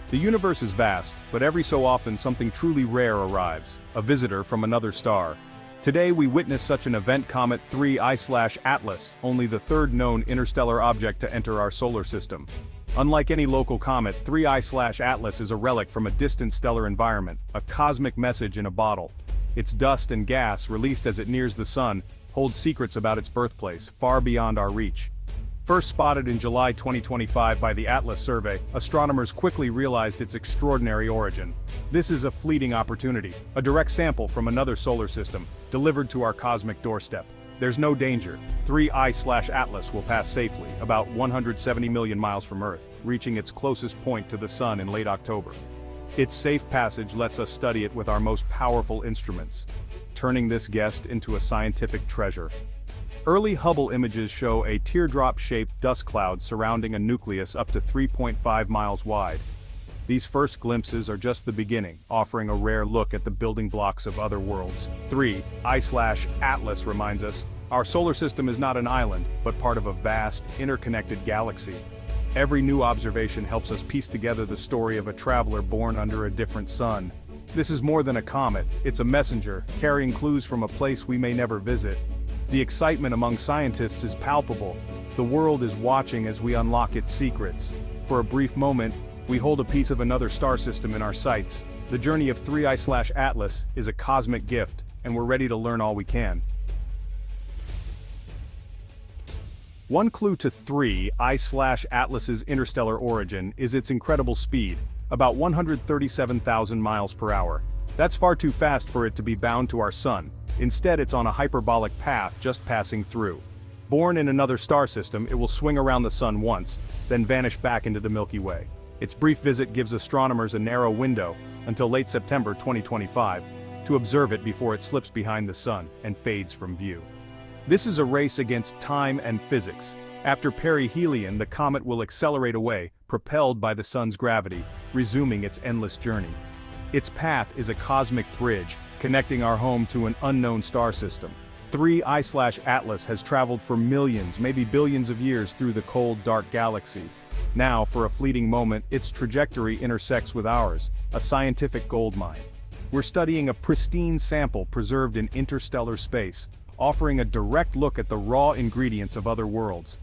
The universe is vast, but every so often something truly rare arrives, a visitor from another star. Today we witness such an event: Comet 3I/Atlas, only the third known interstellar object to enter our solar system. Unlike any local comet, 3I/Atlas is a relic from a distant stellar environment, a cosmic message in a bottle. Its dust and gas, released as it nears the sun, hold secrets about its birthplace, far beyond our reach. First spotted in July 2025 by the Atlas survey, astronomers quickly realized its extraordinary origin. This is a fleeting opportunity, a direct sample from another solar system, delivered to our cosmic doorstep. There's no danger. 3I/Atlas will pass safely, about 170 million miles from Earth, reaching its closest point to the Sun in late October. Its safe passage lets us study it with our most powerful instruments, turning this guest into a scientific treasure. Early Hubble images show a teardrop-shaped dust cloud surrounding a nucleus up to 3.5 miles wide. These first glimpses are just the beginning, offering a rare look at the building blocks of other worlds. 3I/Atlas reminds us, our solar system is not an island, but part of a vast, interconnected galaxy. Every new observation helps us piece together the story of a traveler born under a different sun. This is more than a comet, it's a messenger, carrying clues from a place we may never visit. The excitement among scientists is palpable. The world is watching as we unlock its secrets. For a brief moment, we hold a piece of another star system in our sights. The journey of 3I/Atlas is a cosmic gift, and we're ready to learn all we can. One clue to 3I/Atlas's interstellar origin is its incredible speed, about 137,000 miles per hour. That's far too fast for it to be bound to our sun. Instead, it's on a hyperbolic path just passing through. Born in another star system, it will swing around the sun once, then vanish back into the Milky Way. Its brief visit gives astronomers a narrow window, until late September 2025, to observe it before it slips behind the sun and fades from view. This is a race against time and physics. After perihelion, the comet will accelerate away, propelled by the sun's gravity, resuming its endless journey. Its path is a cosmic bridge, connecting our home to an unknown star system. 3I/Atlas has traveled for millions, maybe billions of years through the cold, dark galaxy. Now, for a fleeting moment, its trajectory intersects with ours, a scientific goldmine. We're studying a pristine sample preserved in interstellar space, offering a direct look at the raw ingredients of other worlds.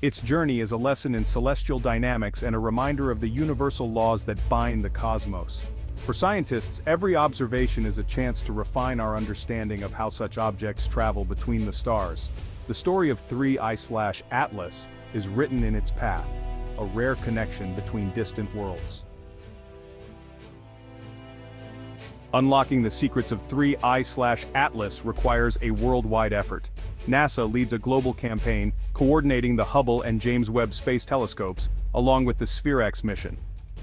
Its journey is a lesson in celestial dynamics and a reminder of the universal laws that bind the cosmos. For scientists, every observation is a chance to refine our understanding of how such objects travel between the stars. The story of 3I/Atlas is written in its path, a rare connection between distant worlds. Unlocking the secrets of 3I/Atlas requires a worldwide effort. NASA leads a global campaign, coordinating the Hubble and James Webb Space Telescopes, along with the SPHEREx mission.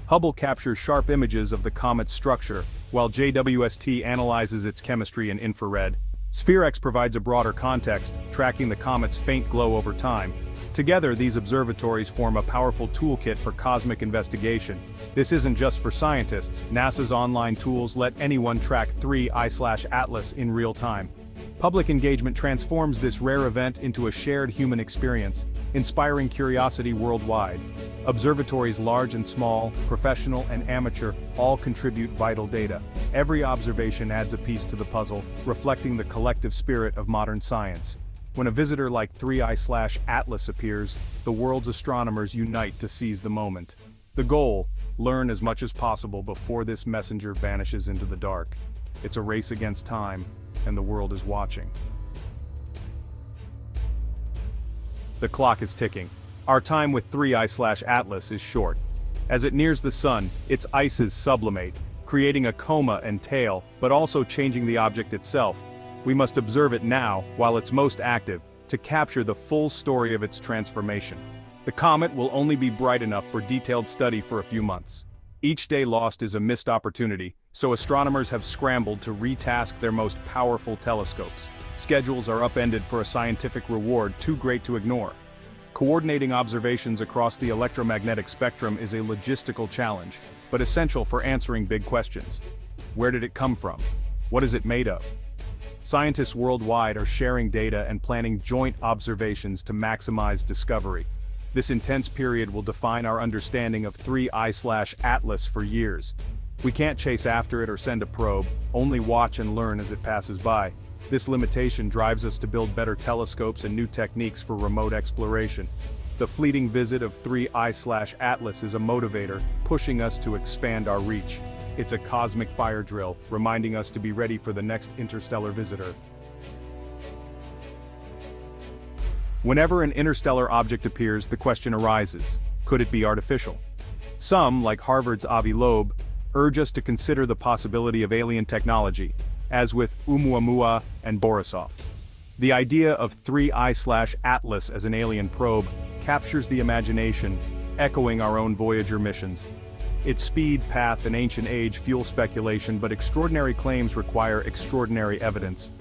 Hubble captures sharp images of the comet's structure, while JWST analyzes its chemistry in infrared. SPHEREx provides a broader context, tracking the comet's faint glow over time. Together, these observatories form a powerful toolkit for cosmic investigation. This isn't just for scientists. NASA's online tools let anyone track 3I/Atlas in real time. Public engagement transforms this rare event into a shared human experience, inspiring curiosity worldwide. Observatories large and small, professional and amateur, all contribute vital data. Every observation adds a piece to the puzzle, reflecting the collective spirit of modern science. When a visitor like 3I/Atlas appears, the world's astronomers unite to seize the moment. The goal: learn as much as possible before this messenger vanishes into the dark. It's a race against time, and the world is watching. The clock is ticking. Our time with 3I/Atlas is short. As it nears the sun, its ices sublimate, creating a coma and tail, but also changing the object itself. We must observe it now, while it's most active, to capture the full story of its transformation. The comet will only be bright enough for detailed study for a few months. Each day lost is a missed opportunity, so astronomers have scrambled to retask their most powerful telescopes. Schedules are upended for a scientific reward too great to ignore. Coordinating observations across the electromagnetic spectrum is a logistical challenge, but essential for answering big questions. Where did it come from? What is it made of? Scientists worldwide are sharing data and planning joint observations to maximize discovery. This intense period will define our understanding of 3I/Atlas for years. We can't chase after it or send a probe, only watch and learn as it passes by. This limitation drives us to build better telescopes and new techniques for remote exploration. The fleeting visit of 3I/Atlas is a motivator, pushing us to expand our reach. It's a cosmic fire drill, reminding us to be ready for the next interstellar visitor. Whenever an interstellar object appears, the question arises: could it be artificial? Some, like Harvard's Avi Loeb, urge us to consider the possibility of alien technology, as with Oumuamua and Borisov. The idea of 3I/Atlas as an alien probe captures the imagination, echoing our own Voyager missions. Its speed, path, and ancient age fuel speculation, but extraordinary claims require extraordinary evidence.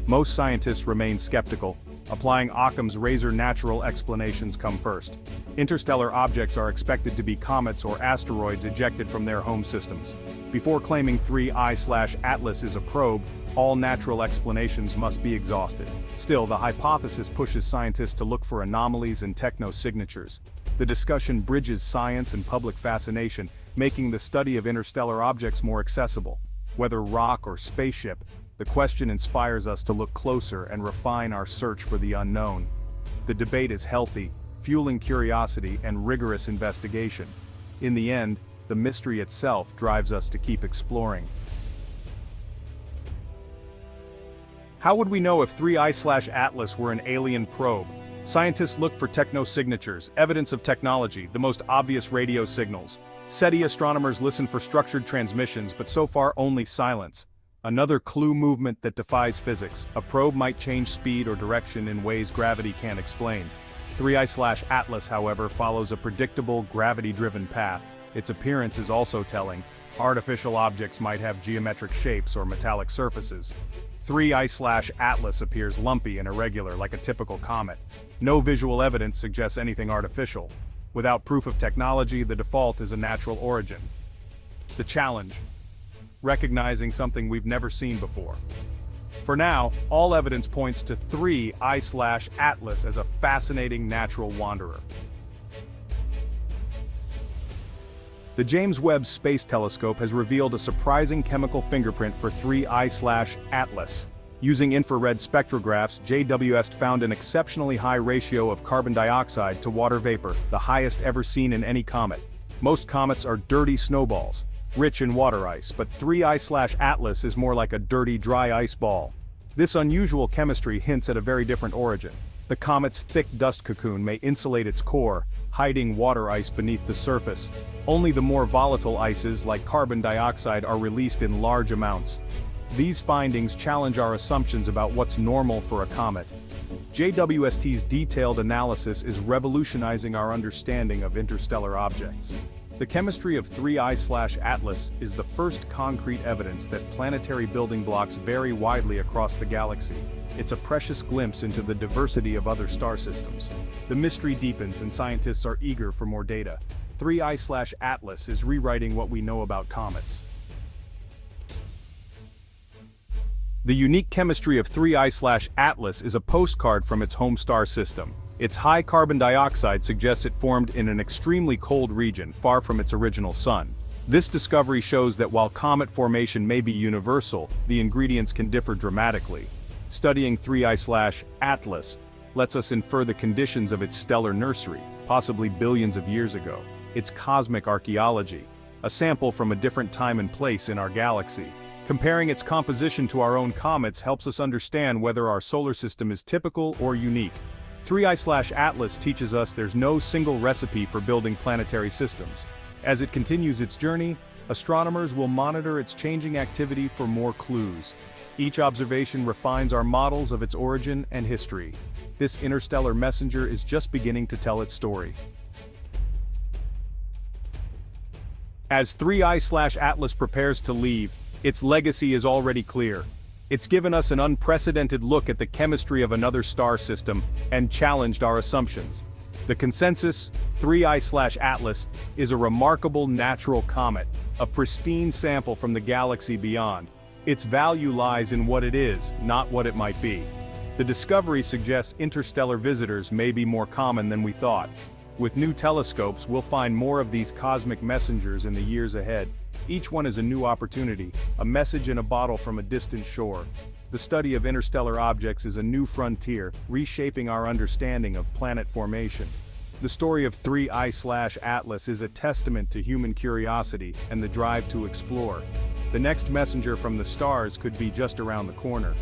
Most scientists remain skeptical. Applying Occam's razor natural explanations come first. Interstellar objects are expected to be comets or asteroids ejected from their home systems. Before claiming 3I/Atlas is a probe, all natural explanations must be exhausted. Still, the hypothesis pushes scientists to look for anomalies and techno-signatures. The discussion bridges science and public fascination, making the study of interstellar objects more accessible. Whether rock or spaceship, the question inspires us to look closer and refine our search for the unknown. The debate is healthy, fueling curiosity and rigorous investigation. In the end, the mystery itself drives us to keep exploring. How would we know if 3I/Atlas were an alien probe? Scientists look for techno-signatures, evidence of technology, the most obvious radio signals. SETI astronomers listen for structured transmissions, but so far only silence. Another clue: movement that defies physics. A probe might change speed or direction in ways gravity can't explain. 3I/Atlas, however, follows a predictable, gravity-driven path. Its appearance is also telling. Artificial objects might have geometric shapes or metallic surfaces. 3I/Atlas appears lumpy and irregular, like a typical comet. No visual evidence suggests anything artificial. Without proof of technology, the default is a natural origin. The challenge: recognizing something we've never seen before. For now, all evidence points to 3I/Atlas as a fascinating natural wanderer. The James Webb Space Telescope has revealed a surprising chemical fingerprint for 3I/Atlas. Using infrared spectrographs, JWST found an exceptionally high ratio of carbon dioxide to water vapor, the highest ever seen in any comet. Most comets are dirty snowballs, rich in water ice, but 3I/Atlas is more like a dirty, dry ice ball. This unusual chemistry hints at a very different origin. The comet's thick dust cocoon may insulate its core, hiding water ice beneath the surface. Only the more volatile ices, like carbon dioxide, are released in large amounts. These findings challenge our assumptions about what's normal for a comet. JWST's detailed analysis is revolutionizing our understanding of interstellar objects. The chemistry of 3I/Atlas is the first concrete evidence that planetary building blocks vary widely across the galaxy. It's a precious glimpse into the diversity of other star systems. The mystery deepens and scientists are eager for more data. 3I/Atlas is rewriting what we know about comets. The unique chemistry of 3I/Atlas is a postcard from its home star system. Its high carbon dioxide suggests it formed in an extremely cold region, far from its original sun. This discovery shows that while comet formation may be universal, the ingredients can differ dramatically. Studying 3I/Atlas lets us infer the conditions of its stellar nursery, possibly billions of years ago. It's cosmic archaeology, a sample from a different time and place in our galaxy. Comparing its composition to our own comets helps us understand whether our solar system is typical or unique. 3I/Atlas teaches us there's no single recipe for building planetary systems. As it continues its journey, astronomers will monitor its changing activity for more clues. Each observation refines our models of its origin and history. This interstellar messenger is just beginning to tell its story. As 3I/Atlas prepares to leave, its legacy is already clear. It's given us an unprecedented look at the chemistry of another star system and challenged our assumptions. The consensus: 3I/Atlas is a remarkable natural comet, a pristine sample from the galaxy beyond. Its value lies in what it is, not what it might be. The discovery suggests interstellar visitors may be more common than we thought. With new telescopes, we'll find more of these cosmic messengers in the years ahead. Each one is a new opportunity, a message in a bottle from a distant shore. The study of interstellar objects is a new frontier, reshaping our understanding of planet formation. The story of 3I/Atlas is a testament to human curiosity and the drive to explore. The next messenger from the stars could be just around the corner.